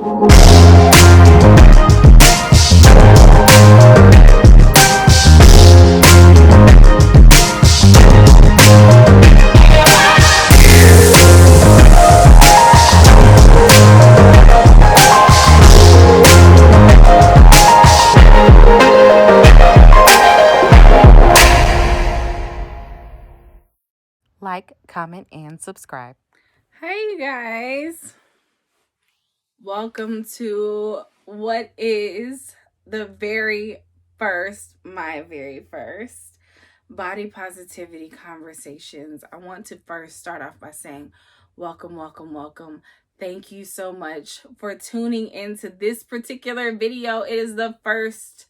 Like, comment, and subscribe. Hey, you guys. Welcome to what is my very first body positivity conversations. I want to first start off by saying welcome, welcome, welcome. Thank you so much for tuning into this particular video. It is the first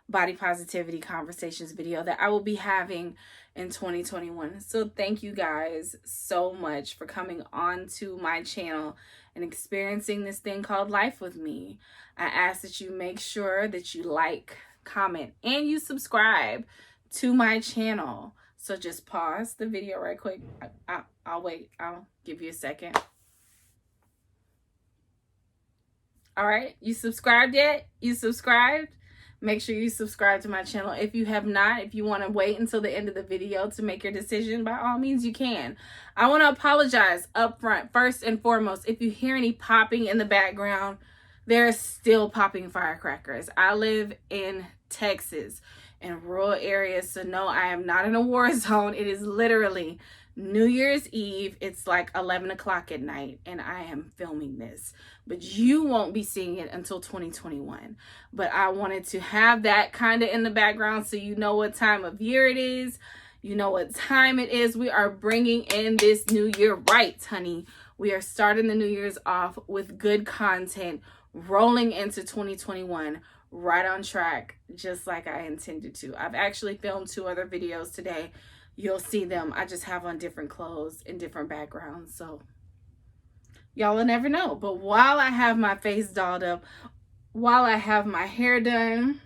body positivity conversations video that I will be having in 2021. So thank you guys so much for coming on to my channel and experiencing this thing called life with me. I ask that you make sure that you like, comment, and you subscribe to my channel. So just pause the video right quick. I'll wait. I'll give you a second. All right, you subscribed yet? You subscribed? Make sure you subscribe to my channel. If you have not, if you want to wait until the end of the video to make your decision, by all means you can. I want to apologize up front, first and foremost. If you hear any popping in the background, there's still popping firecrackers. I live in Texas, in rural areas, so no, I am not in a war zone. It is literally New Year's Eve. It's like 11 o'clock at night and I am filming this, but you won't be seeing it until 2021. But I wanted to have that kind of in the background so you know what time of year it is. You know what time it is. We are bringing in this new year right, honey. We are starting the New Year's off with good content, rolling into 2021 right on track, just like I intended to. I've actually filmed 2 other videos today. You'll see them. I just have on different clothes and different backgrounds, so y'all will never know. But while I have my face dolled up, while I have my hair done,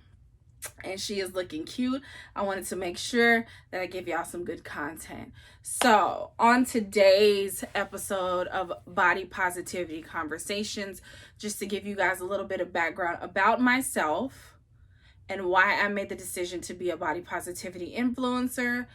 and she is looking cute, I wanted to make sure that I give y'all some good content. So on today's episode of Body Positivity Conversations, just to give you guys a little bit of background about myself and why I made the decision to be a body positivity influencer,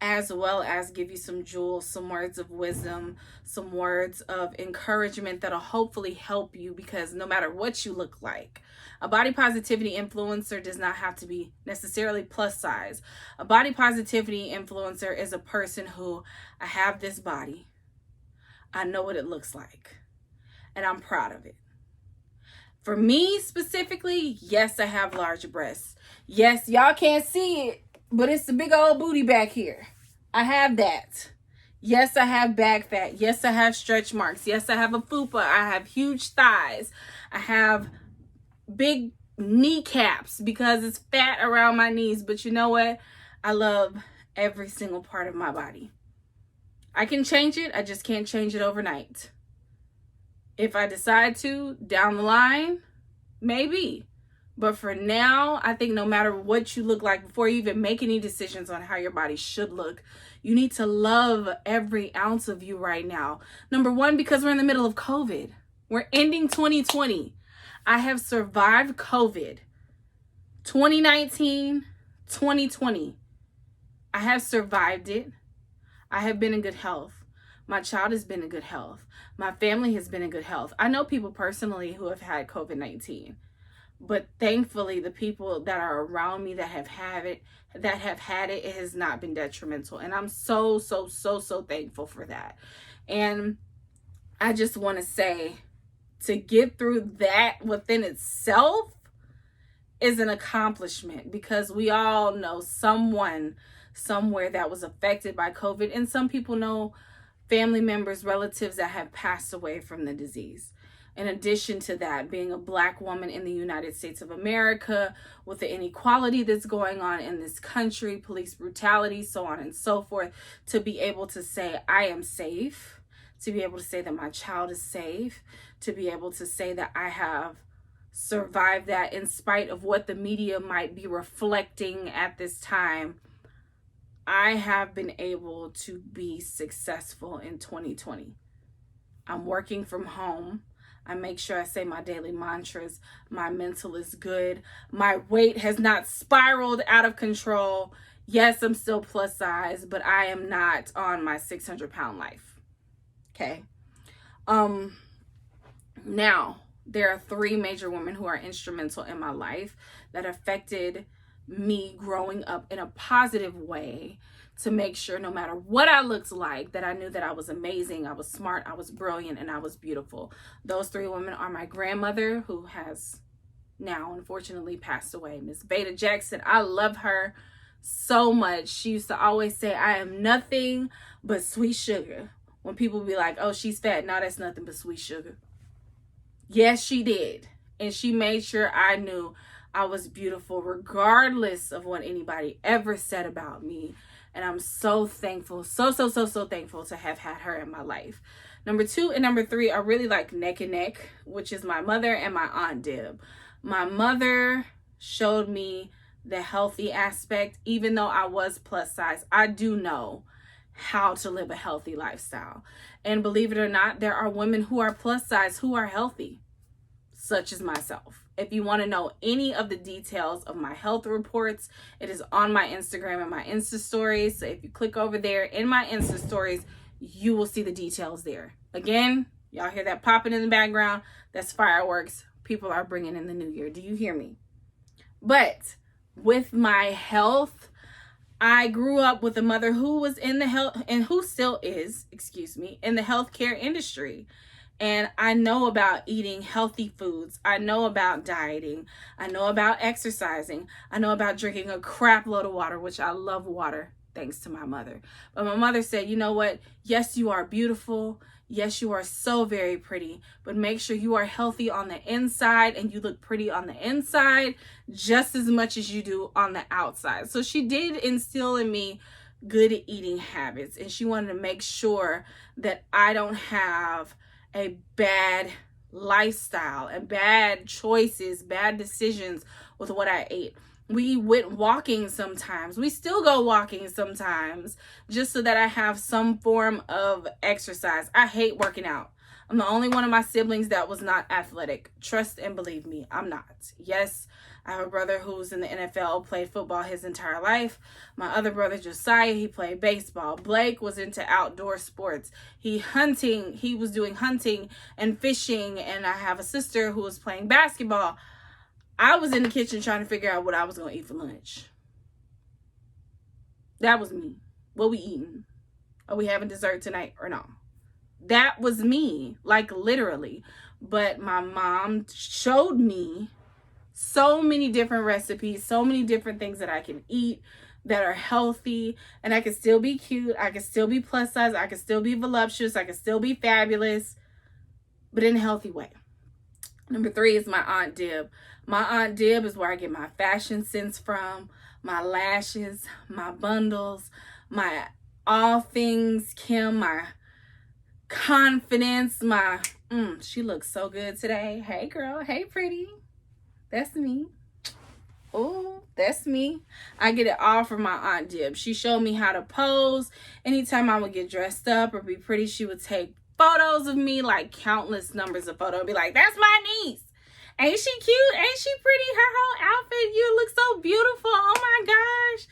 as well as give you some jewels, some words of wisdom, some words of encouragement that'll hopefully help you, because no matter what you look like, a body positivity influencer does not have to be necessarily plus size. A body positivity influencer is a person who, I have this body, I know what it looks like, and I'm proud of it. For me specifically, yes, I have large breasts. Yes, y'all can't see it, but it's the big old booty back here. I have that. Yes, I have back fat. Yes, I have stretch marks. Yes, I have a fupa. I have huge thighs. I have big kneecaps because it's fat around my knees. But you know what? I love every single part of my body. I can change it. I just can't change it overnight. If I decide to, down the line, maybe. But for now, I think no matter what you look like, before you even make any decisions on how your body should look, you need to love every ounce of you right now. Number one, because we're in the middle of COVID. We're ending 2020. I have survived COVID. 2019, 2020. I have survived it. I have been in good health. My child has been in good health. My family has been in good health. I know people personally who have had COVID-19. But thankfully, the people that are around me that have had it, it has not been detrimental. And I'm so thankful for that. And I just want to say, to get through that within itself is an accomplishment, because we all know someone somewhere that was affected by COVID. And some people know family members, relatives that have passed away from the disease. In addition to that, being a Black woman in the United States of America, with the inequality that's going on in this country, police brutality, so on and so forth, to be able to say I am safe, to be able to say that my child is safe, to be able to say that I have survived that in spite of what the media might be reflecting at this time, I have been able to be successful in 2020. I'm working from home. I make sure I say my daily mantras. My mental is good. My weight has not spiraled out of control. Yes, I'm still plus size, but I am not on my 600-pound life. Okay. Now, there are 3 major women who are instrumental in my life that affected me growing up in a positive way, to make sure no matter what I looked like, that I knew that I was amazing, I was smart, I was brilliant, and I was beautiful. Those 3 women are my grandmother, who has now unfortunately passed away, Miss Beta Jackson. I love her so much. She used to always say, I am nothing but sweet sugar. When people be like, oh, she's fat. No, that's nothing but sweet sugar. Yes, she did. And she made sure I knew I was beautiful regardless of what anybody ever said about me. And I'm so thankful, so thankful to have had her in my life. Number 2 and number 3 are really like neck and neck, which is my mother and my Aunt Deb. My mother showed me the healthy aspect. Even though I was plus size, I do know how to live a healthy lifestyle. And believe it or not, there are women who are plus size who are healthy, such as myself. If you want to know any of the details of my health reports, it is on my Instagram and my Insta stories. So if you click over there in my Insta stories, you will see the details there. Again, y'all hear that popping in the background? That's fireworks. People are bringing in the new year. Do you hear me? But with my health, I grew up with a mother who was in the health, and who still is, in the healthcare industry. And I know about eating healthy foods. I know about dieting. I know about exercising. I know about drinking a crap load of water, which I love water, thanks to my mother. But my mother said, you know what? Yes, you are beautiful. Yes, you are so very pretty. But make sure you are healthy on the inside and you look pretty on the inside just as much as you do on the outside. So she did instill in me good eating habits. And she wanted to make sure that I don't have a bad lifestyle and bad choices, bad decisions with what I ate. We went walking sometimes. We still go walking sometimes just so that I have some form of exercise. I hate working out. I'm the only one of my siblings that was not athletic. Trust and believe me, I'm not. Yes, I have a brother who's in the NFL, played football his entire life. My other brother, Josiah, he played baseball. Blake was into outdoor sports. He was doing hunting and fishing. And I have a sister who was playing basketball. I was in the kitchen trying to figure out what I was going to eat for lunch. That was me. What we eating? Are we having dessert tonight or no? That was me, like literally. But my mom showed me so many different recipes, so many different things that I can eat that are healthy, and I can still be cute, I can still be plus size, I can still be voluptuous, I can still be fabulous, but in a healthy way. Number 3 is my Aunt Deb. My Aunt Deb is where I get my fashion sense from, my lashes, my bundles, my all things Kim, my confidence, my she looks so good today. Hey girl, hey pretty. That's me. Oh, that's me. I get it all from my Aunt Deb. She showed me how to pose. Anytime I would get dressed up or be pretty, she would take photos of me, like countless numbers of photos, and be like, that's my niece. Ain't she cute? Ain't she pretty? Her whole outfit, you look so beautiful. Oh my gosh.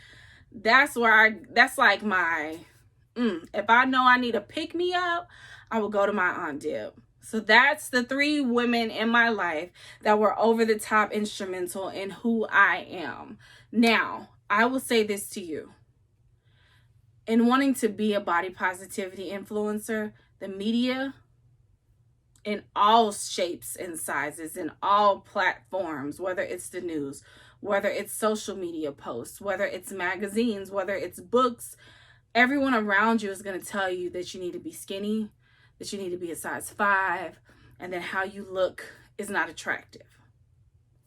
That's like my, if I know I need a pick me up, I will go to my Aunt Deb. So that's the 3 women in my life that were over the top instrumental in who I am. Now, I will say this to you. In wanting to be a body positivity influencer, the media, in all shapes and sizes, in all platforms, whether it's the news, whether it's social media posts, whether it's magazines, whether it's books, everyone around you is going to tell you that you need to be skinny, that you need to be a size 5, and that how you look is not attractive.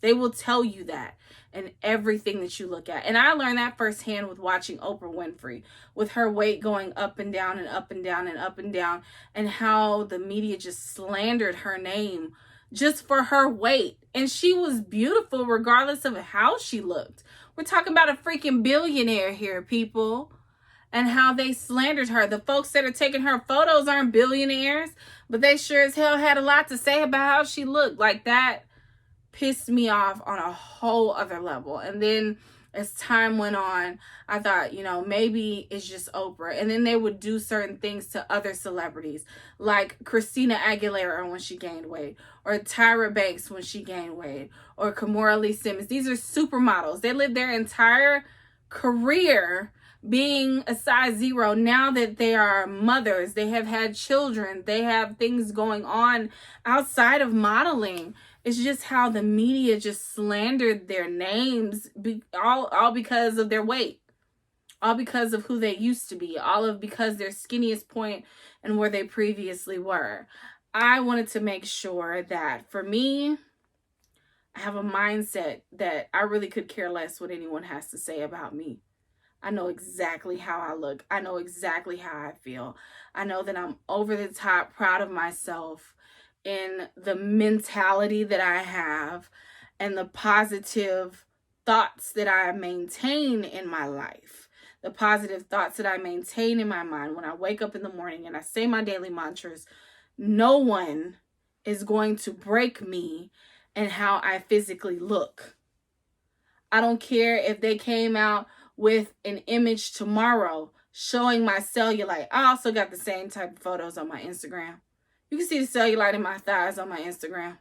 They will tell you that in everything that you look at. And I learned that firsthand with watching Oprah Winfrey, with her weight going up and down and up and down and up and down, and how the media just slandered her name just for her weight. And she was beautiful regardless of how she looked. We're talking about a freaking billionaire here, people. and how they slandered her. The folks that are taking her photos aren't billionaires, but they sure as hell had a lot to say about how she looked. Like, that pissed me off on a whole other level. And then as time went on, I thought, maybe it's just Oprah. And then they would do certain things to other celebrities, like Christina Aguilera when she gained weight, or Tyra Banks when she gained weight, or Kimora Lee Simmons. These are supermodels. They lived their entire career being a size 0. Now that they are mothers, they have had children, they have things going on outside of modeling. It's just how the media just slandered their names, all because of their weight, all because of who they used to be, because their skinniest point and where they previously were. I wanted to make sure that for me, I have a mindset that I really could care less what anyone has to say about me. I know exactly how I look. I know exactly how I feel. I know that I'm over the top proud of myself in the mentality that I have and the positive thoughts that I maintain in my life. The positive thoughts that I maintain in my mind when I wake up in the morning and I say my daily mantras. No one is going to break me and how I physically look. I don't care if they came out with an image tomorrow showing my cellulite. I also got the same type of photos on my Instagram. You can see the cellulite in my thighs on my Instagram.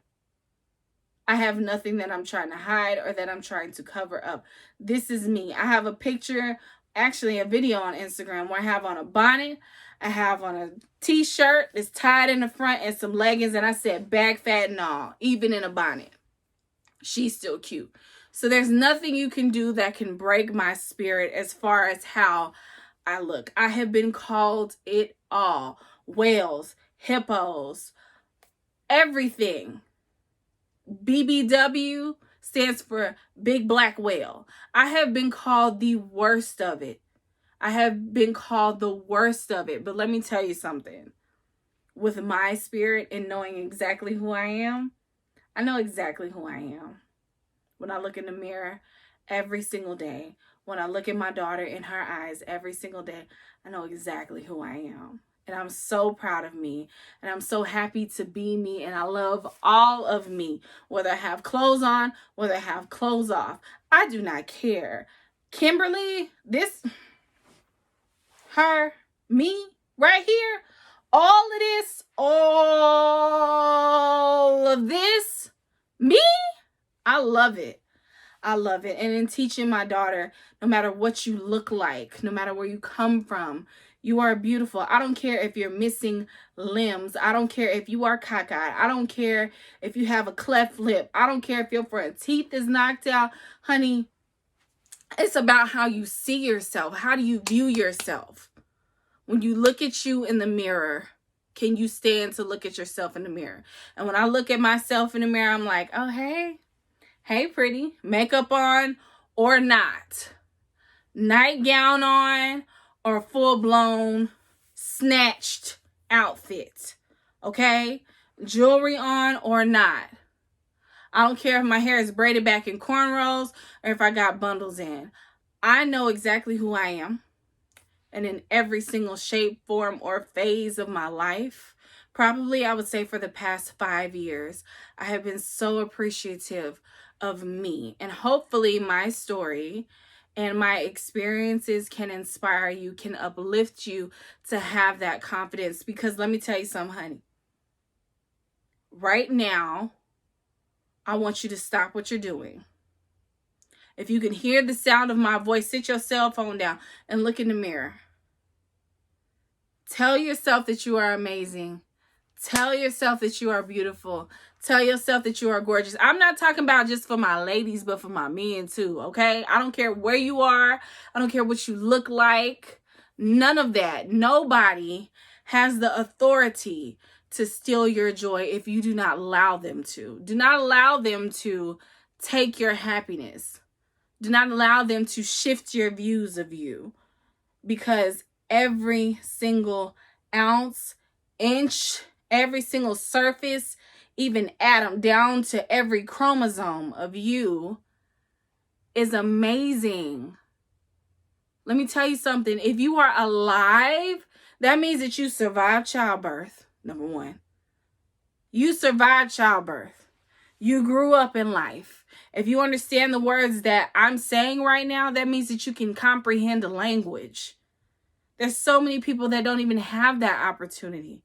I have nothing that I'm trying to hide or that I'm trying to cover up. This is me. I have a picture, actually a video on Instagram where I have on a bonnet. I have on a t-shirt that's tied in the front and some leggings, and I said bag fat and all, even in a bonnet. She's still cute. So there's nothing you can do that can break my spirit as far as how I look. I have been called it all. Whales, hippos, everything. BBW stands for big black whale. I have been called the worst of it. I have been called the worst of it. But let me tell you something. With my spirit and knowing exactly who I am, I know exactly who I am. When I look in the mirror every single day, when I look at my daughter in her eyes every single day, I know exactly who I am. And I'm so proud of me. And I'm so happy to be me. And I love all of me. Whether I have clothes on, whether I have clothes off. I do not care. Kimberly, her, me, right here. All of this, me, I love it. I love it. And in teaching my daughter, no matter what you look like, no matter where you come from, you are beautiful. I don't care if you're missing limbs. I don't care if you are cockeyed. I don't care if you have a cleft lip. I don't care if your front teeth is knocked out. Honey, it's about how you see yourself. How do you view yourself? When you look at you in the mirror, can you stand to look at yourself in the mirror? And when I look at myself in the mirror, I'm like, oh, hey. Hey, pretty. Makeup on or not. Nightgown on or full-blown snatched outfit. Okay? Jewelry on or not. I don't care if my hair is braided back in cornrows or if I got bundles in. I know exactly who I am. And in every single shape, form, or phase of my life, probably I would say for the past 5 years, I have been so appreciative of me. And hopefully my story and my experiences can inspire you, can uplift you to have that confidence. Because let me tell you something, honey. Right now, I want you to stop what you're doing. If you can hear the sound of my voice, sit your cell phone down and look in the mirror. Tell yourself that you are amazing. Tell yourself that you are beautiful. Tell yourself that you are gorgeous. I'm not talking about just for my ladies, but for my men too, okay? I don't care where you are. I don't care what you look like. None of that. Nobody has the authority to steal your joy if you do not allow them to. Do not allow them to take your happiness. Do not allow them to shift your views of you. Because every single ounce, inch, every single surface, even atom down to every chromosome of you is amazing. Let me tell you something. If you are alive, that means that you survived childbirth, number one. You survived childbirth. You grew up in life. If you understand the words that I'm saying right now, that means that you can comprehend the language. There's so many people that don't even have that opportunity.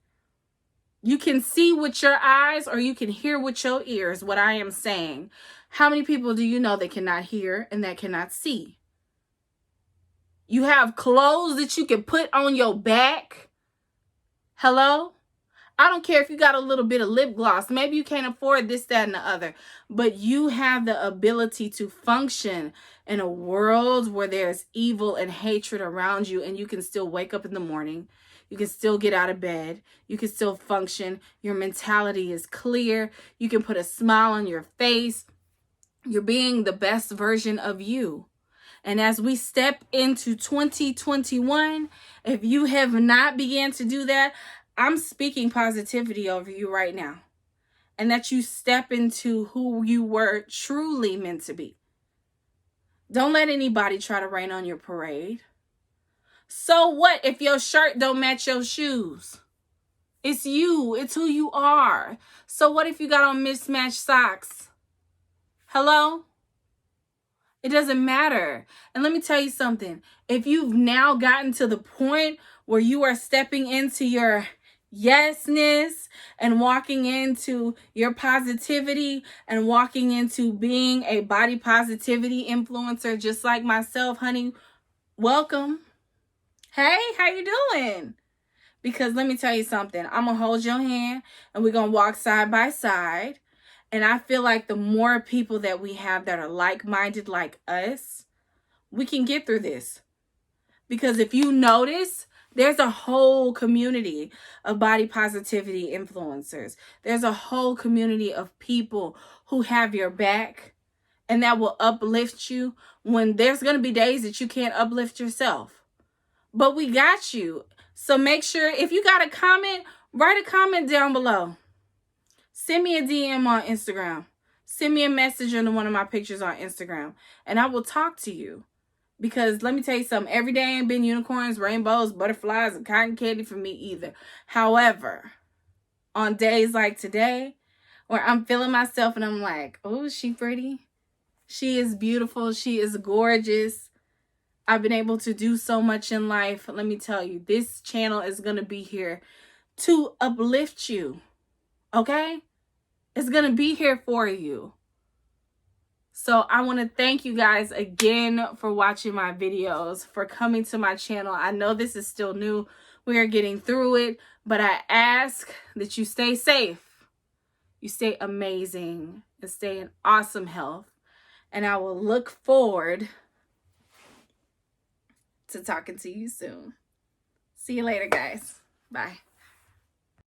You can see with your eyes or you can hear with your ears what I am saying. How many people do you know that cannot hear and that cannot see? You have clothes that you can put on your back. Hello? I don't care if you got a little bit of lip gloss. Maybe you can't afford this, that, and the other. But you have the ability to function in a world where there's evil and hatred around you, and you can still wake up in the morning. You can still get out of bed. You can still function. Your mentality is clear. You can put a smile on your face. You're being the best version of you. And as we step into 2021, if you have not began to do that, I'm speaking positivity over you right now. And that you step into who you were truly meant to be. Don't let anybody try to rain on your parade. So what if your shirt don't match your shoes? It's you. It's who you are. So what if you got on mismatched socks? Hello? It doesn't matter. And let me tell you something. If you've now gotten to the point where you are stepping into your yesness and walking into your positivity and walking into being a body positivity influencer just like myself, honey, welcome. Hey, how you doing? Because let me tell you something. I'm going to hold your hand and we're going to walk side by side. And I feel like the more people that we have that are like-minded like us, we can get through this. Because if you notice, there's a whole community of body positivity influencers. There's a whole community of people who have your back and that will uplift you when there's going to be days that you can't uplift yourself. But we got you. So make sure if you got a comment, write a comment down below. Send me a DM on Instagram. Send me a message into one of my pictures on Instagram. And I will talk to you. Because let me tell you something. Every day ain't been unicorns, rainbows, butterflies, and cotton candy for me either. However, on days like today, where I'm feeling myself and I'm like, oh, is she pretty? She is beautiful. She is gorgeous. I've been able to do so much in life. Let me tell you, this channel is going to be here to uplift you. Okay? It's going to be here for you. So I want to thank you guys again for watching my videos, for coming to my channel. I know this is still new. We are getting through it, but I ask that you stay safe. You stay amazing and stay in awesome health. And I will look forward to talking to you soon. See you later, guys. Bye.